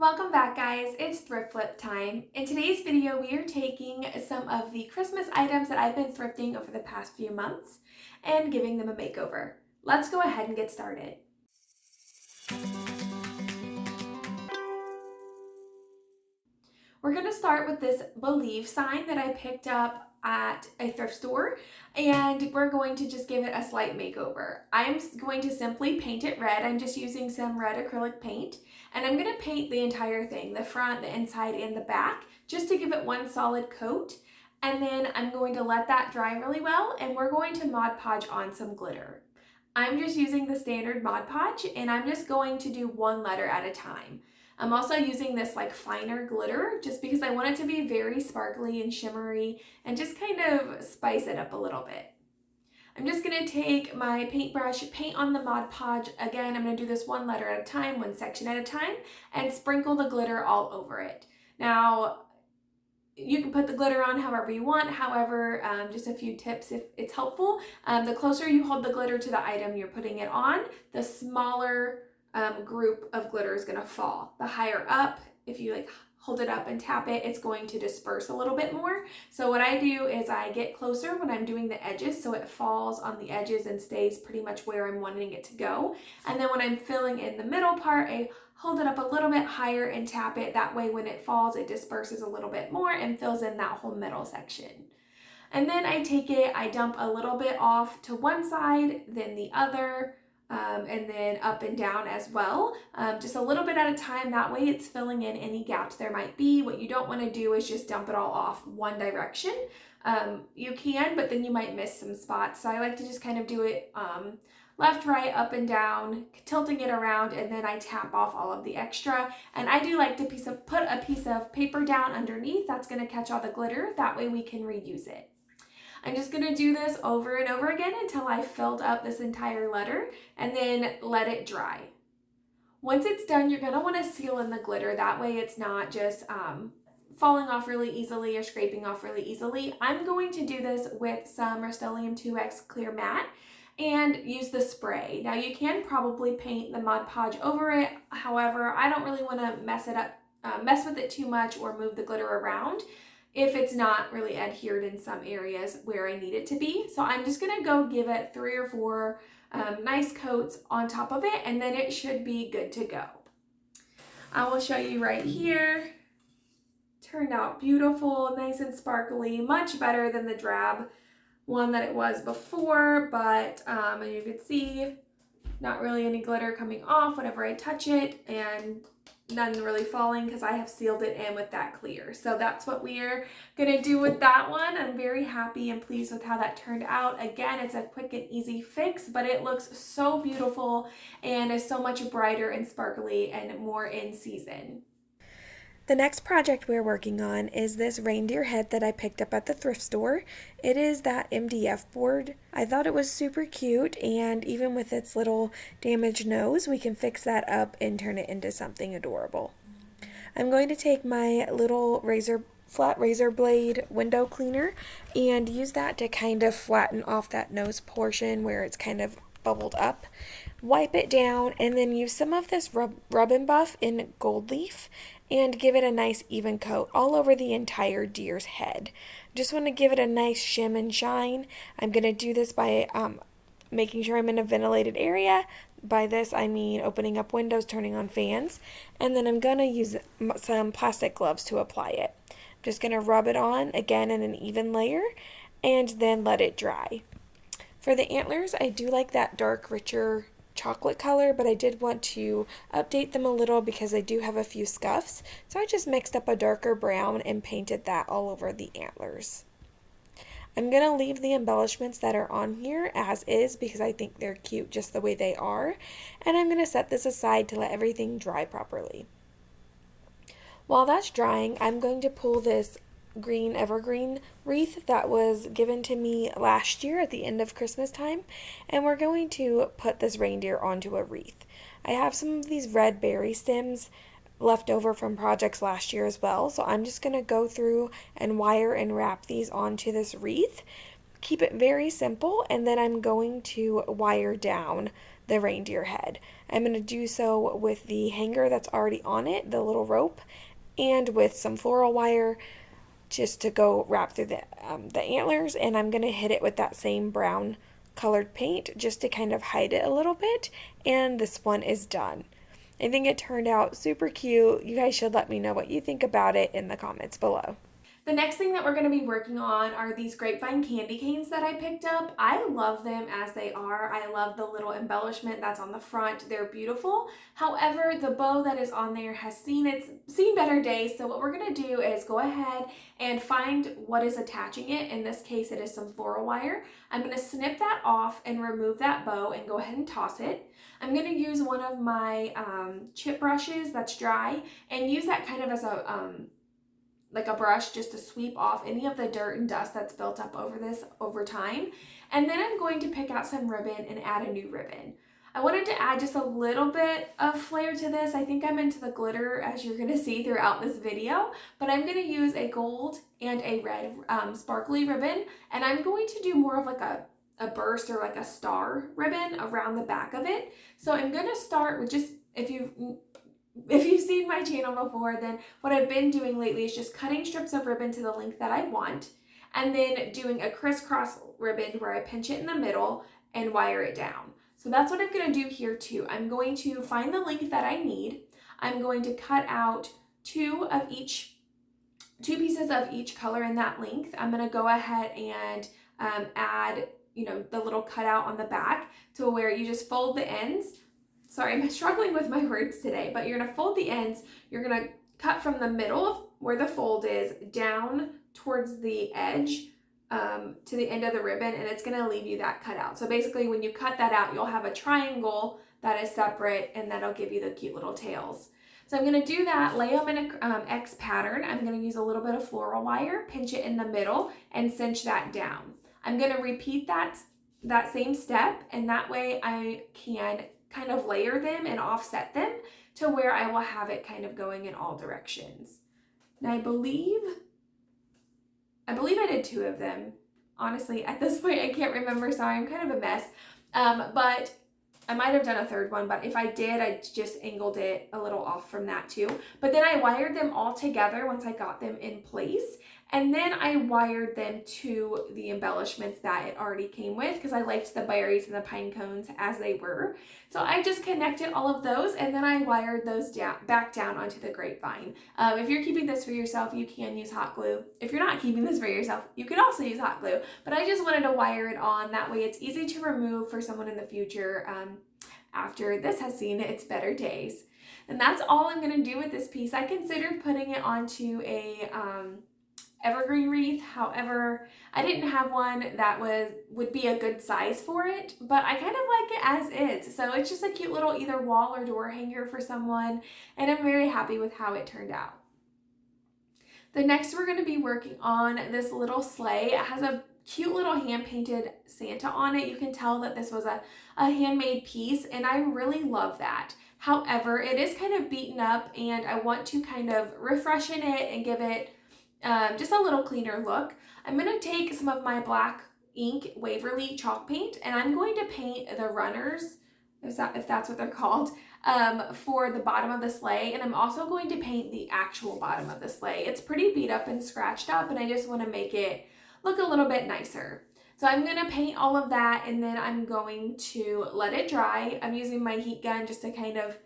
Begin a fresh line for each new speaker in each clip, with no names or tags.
Welcome back, guys. It's thrift flip time. In today's video, we are taking some of the Christmas items that I've been thrifting over the past few months and giving them a makeover. Let's go ahead and get started. We're going to start with this Believe sign that I picked up at a thrift store, and we're going to just give it a slight makeover. I'm going to simply paint it red. I'm just using some red acrylic paint, and I'm going to paint the entire thing, the front, the inside, and the back, just to give it one solid coat. And then I'm going to let that dry really well, and we're going to Mod Podge on some glitter. I'm just using the standard Mod Podge, and I'm just going to do one letter at a time. I'm also using this like finer glitter just because I want it to be very sparkly and shimmery and just kind of spice it up a little bit. I'm just going to take my paintbrush, paint on the Mod Podge. Again, I'm going to do this one letter at a time, one section at a time, and sprinkle the glitter all over it. Now, you can put the glitter on however you want. However, just a few tips if it's helpful. The closer you hold the glitter to the item you're putting it on, the smaller group of glitter is going to fall. The higher up, if you like hold it up and tap it, it's going to disperse a little bit more. So what I do is I get closer when I'm doing the edges so it falls on the edges and stays pretty much where I'm wanting it to go. And then when I'm filling in the middle part, I hold it up a little bit higher and tap it. That way when it falls, it disperses a little bit more and fills in that whole middle section. And then I take it, I dump a little bit off to one side, then the other, and then up and down as well, just a little bit at a time. That way it's filling in any gaps there might be. What you don't want to do is just dump it all off one direction. You can, but then you might miss some spots. So I like to just kind of do it left, right, up and down, tilting it around, and then I tap off all of the extra. And I do like to put a piece of paper down underneath. That's going to catch all the glitter. That way we can reuse it. I'm just going to do this over and over again until I filled up this entire letter and then let it dry. Once it's done, you're going to want to seal in the glitter. That way it's not just falling off really easily or scraping off really easily. I'm going to do this with some Rust-Oleum 2X Clear Matte and use the spray. Now you can probably paint the Mod Podge over it. However, I don't really want to mess with it too much or move the glitter around if it's not really adhered in some areas where I need it to be. So I'm just gonna go give it 3 or 4 nice coats on top of it, and then it should be good to go. I will show you right here. Turned out beautiful, nice and sparkly, much better than the drab one that it was before, but you can see not really any glitter coming off whenever I touch it, and none really falling because I have sealed it in with that clear. So that's what we're gonna do with that one. I'm very happy and pleased with how that turned out. Again, it's a quick and easy fix, but it looks so beautiful and is so much brighter and sparkly and more in season.
The next project we're working on is this reindeer head that I picked up at the thrift store. It is that MDF board. I thought it was super cute, and even with its little damaged nose, we can fix that up and turn it into something adorable. I'm going to take my little flat razor blade window cleaner and use that to kind of flatten off that nose portion where it's kind of bubbled up. Wipe it down and then use some of this rub and buff in gold leaf and give it a nice even coat all over the entire deer's head. Just want to give it a nice shim and shine. I'm going to do this by making sure I'm in a ventilated area. By this I mean opening up windows, turning on fans, and then I'm going to use some plastic gloves to apply it. I'm just going to rub it on again in an even layer and then let it dry. For the antlers, I do like that dark, richer chocolate color, but I did want to update them a little because I do have a few scuffs. So I just mixed up a darker brown and painted that all over the antlers. I'm going to leave the embellishments that are on here as is because I think they're cute just the way they are. And I'm going to set this aside to let everything dry properly. While that's drying, I'm going to pull this green evergreen wreath that was given to me last year at the end of Christmas time, and we're going to put this reindeer onto a wreath. I have some of these red berry stems left over from projects last year as well, so I'm just going to go through and wire and wrap these onto this wreath. Keep it very simple, and then I'm going to wire down the reindeer head. I'm going to do so with the hanger that's already on it, the little rope, and with some floral wire just to go wrap through the antlers, and I'm going to hit it with that same brown colored paint just to kind of hide it a little bit, and this one is done. I think it turned out super cute. You guys should let me know what you think about it in the comments below.
The next thing that we're going to be working on are these Grapevine candy canes that I picked up. I love them as they are. I love the little embellishment that's on the front. They're beautiful. However, the bow that is on there has seen better days. So what we're going to do is go ahead and find what is attaching it. In this case, it is some floral wire. I'm going to snip that off and remove that bow and go ahead and toss it. I'm going to use one of my chip brushes that's dry and use that kind of as like a brush just to sweep off any of the dirt and dust that's built up over time. And then I'm going to pick out some ribbon and add a new ribbon. I wanted to add just a little bit of flair to this. I think I'm into the glitter, as you're gonna see throughout this video, but I'm gonna use a gold and a red sparkly ribbon, and I'm going to do more of like a burst or like a star ribbon around the back of it. So I'm gonna start with just, if you've seen my channel before, then what I've been doing lately is just cutting strips of ribbon to the length that I want, and then doing a crisscross ribbon where I pinch it in the middle and wire it down. So that's what I'm going to do here too. I'm going to find the length that I need. I'm going to cut out two pieces of each color in that length. I'm going to go ahead and add, the little cutout on the back to where you just fold the ends. Sorry, I'm struggling with my words today, but you're going to fold the ends. You're going to cut from the middle where the fold is down towards the edge to the end of the ribbon, and it's going to leave you that cutout. So basically when you cut that out, you'll have a triangle that is separate, and that'll give you the cute little tails. So I'm going to do that, lay them in a X pattern. I'm going to use a little bit of floral wire, pinch it in the middle, and cinch that down. I'm going to repeat that same step, and that way I can kind of layer them and offset them to where I will have it kind of going in all directions. And I believe I did two of them. Honestly, at this point, I can't remember, so I'm kind of a mess. But I might have done a third one, but if I did, I just angled it a little off from that too. But then I wired them all together once I got them in place. And then I wired them to the embellishments that it already came with because I liked the berries and the pine cones as they were. So I just connected all of those, and then I wired those back down onto the grapevine. If you're keeping this for yourself, you can use hot glue. If you're not keeping this for yourself, you can also use hot glue. But I just wanted to wire it on. That way it's easy to remove for someone in the future after this has seen its better days. And that's all I'm going to do with this piece. I considered putting it onto a evergreen wreath. However, I didn't have one that would be a good size for it, but I kind of like it as is. So it's just a cute little either wall or door hanger for someone, and I'm very happy with how it turned out. The next we're going to be working on this little sleigh. It has a cute little hand-painted Santa on it. You can tell that this was a handmade piece, and I really love that. However, it is kind of beaten up, and I want to kind of refreshen it and give it just a little cleaner look. I'm going to take some of my black ink Waverly chalk paint, and I'm going to paint the runners, if that's what they're called, for the bottom of the sleigh. And I'm also going to paint the actual bottom of the sleigh. It's pretty beat up and scratched up, and I just want to make it look a little bit nicer. So I'm going to paint all of that, and then I'm going to let it dry. I'm using my heat gun just to kind of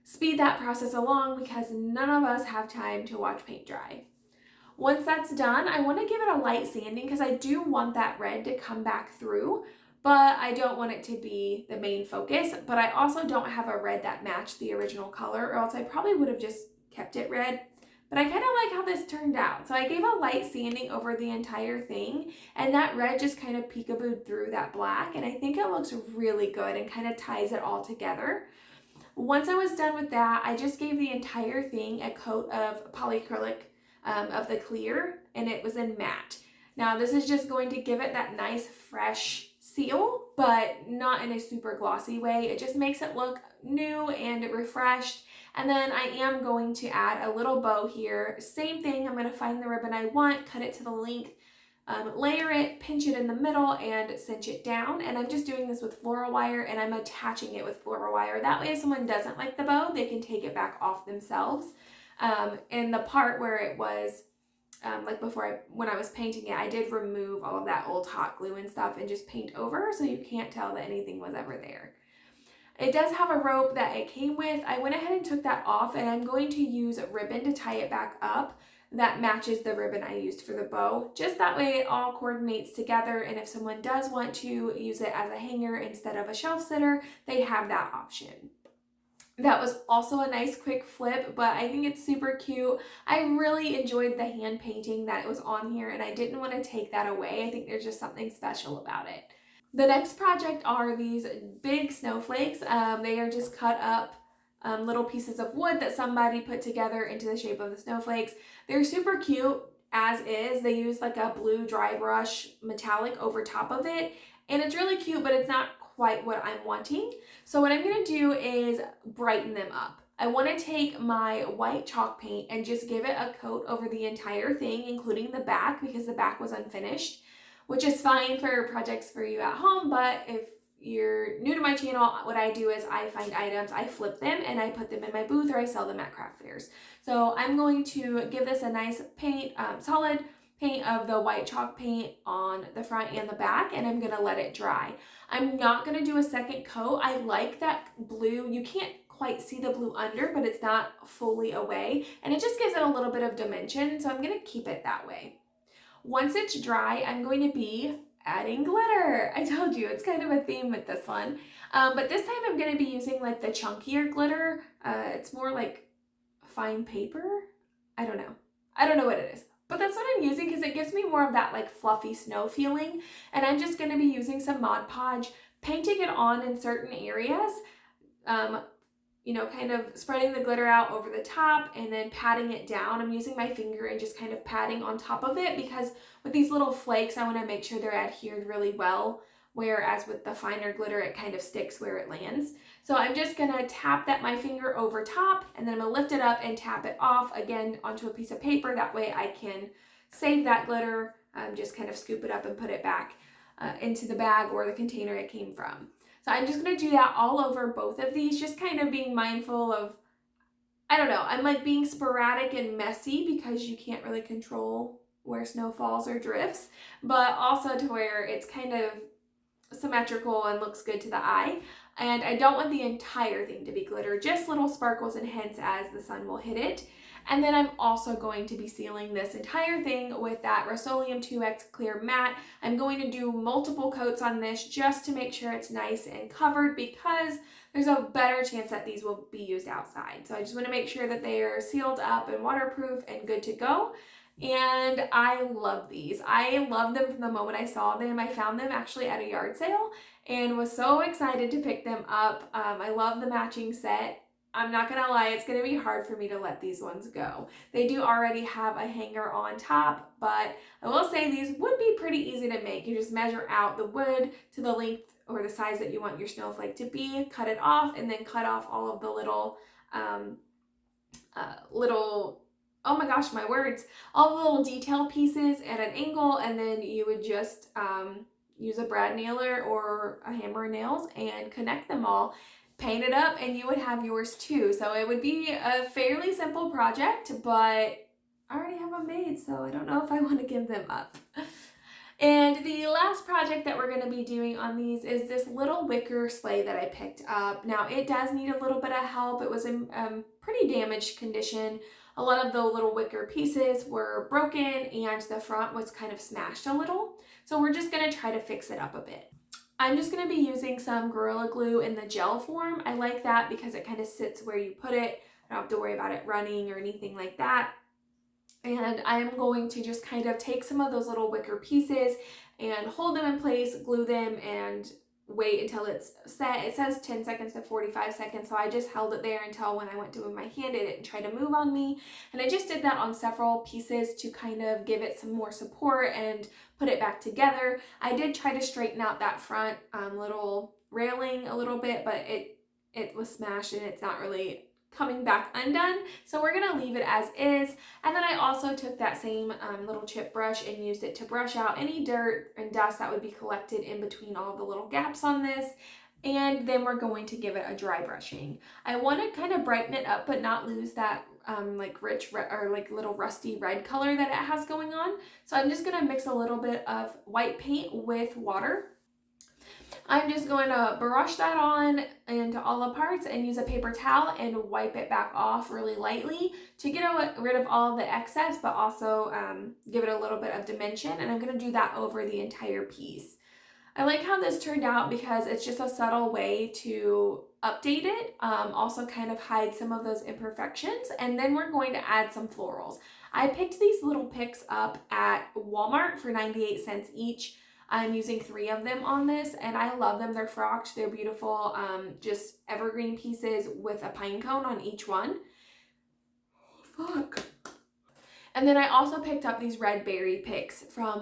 speed that process along because none of us have time to watch paint dry. Once that's done, I want to give it a light sanding because I do want that red to come back through, but I don't want it to be the main focus. But I also don't have a red that matched the original color, or else I probably would have just kept it red. But I kind of like how this turned out. So I gave a light sanding over the entire thing, and that red just kind of peekabooed through that black, and I think it looks really good and kind of ties it all together. Once I was done with that, I just gave the entire thing a coat of polyacrylic of the clear, and it was in matte. Now this is just going to give it that nice fresh seal, but not in a super glossy way. It just makes it look new and refreshed. And then I am going to add a little bow here. Same thing, I'm going to find the ribbon I want, cut it to the length layer it, pinch it in the middle, and cinch it down. And I'm just doing this with floral wire, and I'm attaching it with floral wire. That way if someone doesn't like the bow, they can take it back off themselves. And the part where it was like when I was painting it, I did remove all of that old hot glue and stuff and just paint over, so you can't tell that anything was ever there. It does have a rope that it came with. I went ahead and took that off, and I'm going to use ribbon to tie it back up that matches the ribbon I used for the bow. Just that way it all coordinates together, and if someone does want to use it as a hanger instead of a shelf sitter, they have that option. That was also a nice quick flip, but I think it's super cute. I really enjoyed the hand painting that was on here, and I didn't want to take that away. I think there's just something special about it. The next project are these big snowflakes. They are just cut up little pieces of wood that somebody put together into the shape of the snowflakes. They're super cute as is. They use like a blue dry brush metallic over top of it, and it's really cute, but it's not quite what I'm wanting. So what I'm going to do is brighten them up. I want to take my white chalk paint and just give it a coat over the entire thing, including the back, because the back was unfinished, which is fine for projects for you at home. But if you're new to my channel, what I do is I find items, I flip them, and I put them in my booth, or I sell them at craft fairs. So I'm going to give this a nice paint, solid paint of the white chalk paint on the front and the back, and I'm going to let it dry. I'm not going to do a second coat. I like that blue. You can't quite see the blue under, but it's not fully away, and it just gives it a little bit of dimension, so I'm going to keep it that way. Once it's dry, I'm going to be adding glitter. I told you, it's kind of a theme with this one. But this time I'm going to be using like the chunkier glitter. It's more like fine paper. I don't know what it is. But that's what I'm using because it gives me more of that like fluffy snow feeling. And I'm just going to be using some Mod Podge, painting it on in certain areas. You know, kind of spreading the glitter out over the top and then patting it down. I'm using my finger and just kind of patting on top of it because with these little flakes, I want to make sure they're adhered really well, whereas with the finer glitter, it kind of sticks where it lands. So I'm just going to tap my finger over top, and then I'm going to lift it up and tap it off again onto a piece of paper. That way I can save that glitter, just kind of scoop it up and put it back into the bag or the container it came from. So I'm just going to do that all over both of these, just kind of being mindful of, I don't know, I'm like being sporadic and messy because you can't really control where snow falls or drifts, but also to where it's kind of symmetrical and looks good to the eye. And I don't want the entire thing to be glitter, just little sparkles and hints as the sun will hit it. And then I'm also going to be sealing this entire thing with that Rust-Oleum 2X clear matte. I'm going to do multiple coats on this just to make sure it's nice and covered because there's a better chance that these will be used outside. So I just want to make sure that they are sealed up and waterproof and good to go. And I love these. I love them from the moment I saw them. I found them actually at a yard sale and was so excited to pick them up. I love the matching set. I'm not gonna lie, it's gonna be hard for me to let these ones go. They do already have a hanger on top, but I will say these would be pretty easy to make. You just measure out the wood to the length or the size that you want your snowflake to be, cut it off, and then cut off all of the little, oh my gosh, my words, all the little detail pieces at an angle, and then you would just use a brad nailer or a hammer and nails and connect them all, paint it up, and you would have yours too. So it would be a fairly simple project, but I already have them made, so I don't know if I want to give them up. And the last project that we're going to be doing on these is this little wicker sleigh that I picked up. Now it does need a little bit of help. It was in pretty damaged condition. A lot of the little wicker pieces were broken and the front was kind of smashed a little. So we're just going to try to fix it up a bit. I'm just going to be using some Gorilla Glue in the gel form. I like that because it kind of sits where you put it. I don't have to worry about it running or anything like that. And I'm going to just kind of take some of those little wicker pieces and hold them in place, glue them, and wait until it's set. It says 10 seconds to 45 seconds, so I just held it there until when I went to move my hand, it didn't try to move on me. And I just did that on several pieces to kind of give it some more support and put it back together. I did try to straighten out that front little railing a little bit, but it was smashed and it's not really coming back undone, so we're gonna leave it as is. And then I also took that same little chip brush and used it to brush out any dirt and dust that would be collected in between all the little gaps on this. And then we're going to give it a dry brushing. I want to kind of brighten it up but not lose that like rich or like little rusty red color that it has going on. So I'm just going to mix a little bit of white paint with water. I'm just going to brush that on into all the parts and use a paper towel and wipe it back off really lightly to get rid of all the excess, but also give it a little bit of dimension. And I'm going to do that over the entire piece. I like how this turned out because it's just a subtle way to update it, also kind of hide some of those imperfections, and then we're going to add some florals. I picked these little picks up at Walmart for 98 cents each. I'm using 3 of them on this, and I love them. They're frocked, they're beautiful, just evergreen pieces with a pine cone on each one. Fuck. And then I also picked up these red berry picks from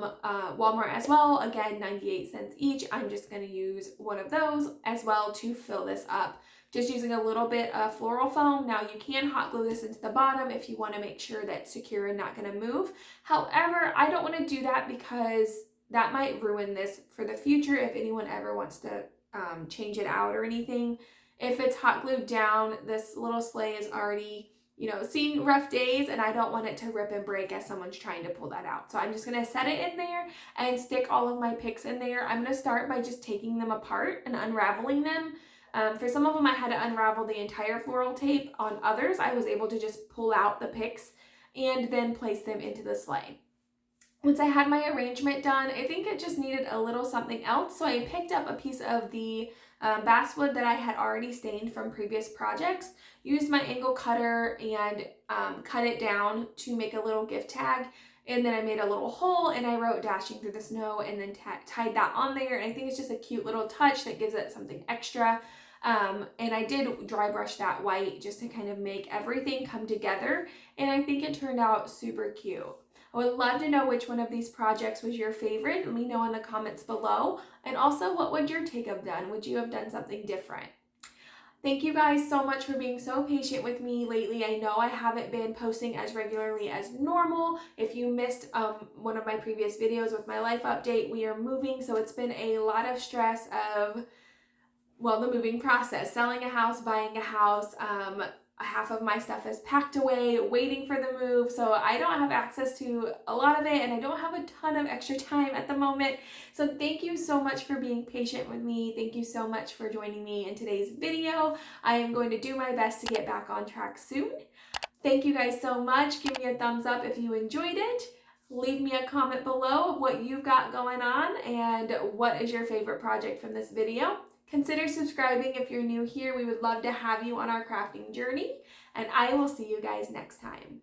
Walmart as well. Again, 98 cents each. I'm just going to use one of those as well to fill this up. Just using a little bit of floral foam. Now you can hot glue this into the bottom if you want to make sure that it's secure and not going to move. However, I don't want to do that because that might ruin this for the future if anyone ever wants to change it out or anything. If it's hot glued down, this little sleigh is already, you know, seen rough days, and I don't want it to rip and break as someone's trying to pull that out. So I'm just going to set it in there and stick all of my picks in there. I'm going to start by just taking them apart and unraveling them. For some of them, I had to unravel the entire floral tape. On others, I was able to just pull out the picks and then place them into the sleigh. Once I had my arrangement done, I think it just needed a little something else. So I picked up a piece of the basswood that I had already stained from previous projects, used my angle cutter and cut it down to make a little gift tag. And then I made a little hole and I wrote "Dashing Through the Snow" and then tied that on there. And I think it's just a cute little touch that gives it something extra. And I did dry brush that white just to kind of make everything come together. And I think it turned out super cute. I would love to know which one of these projects was your favorite. Let me know in the comments below. And also, what would your take have done? Would you have done something different? Thank you guys so much for being so patient with me lately. I know I haven't been posting as regularly as normal. If you missed one of my previous videos with my life update, we are moving. So it's been a lot of stress of, well, the moving process, selling a house, buying a house. Half of my stuff is packed away, waiting for the move, so I don't have access to a lot of it, and I don't have a ton of extra time at the moment. So thank you so much for being patient with me. Thank you so much for joining me in today's video. I am going to do my best to get back on track soon. Thank you guys so much. Give me a thumbs up if you enjoyed it. Leave me a comment below of what you've got going on and what is your favorite project from this video. Consider subscribing if you're new here. We would love to have you on our crafting journey, and I will see you guys next time.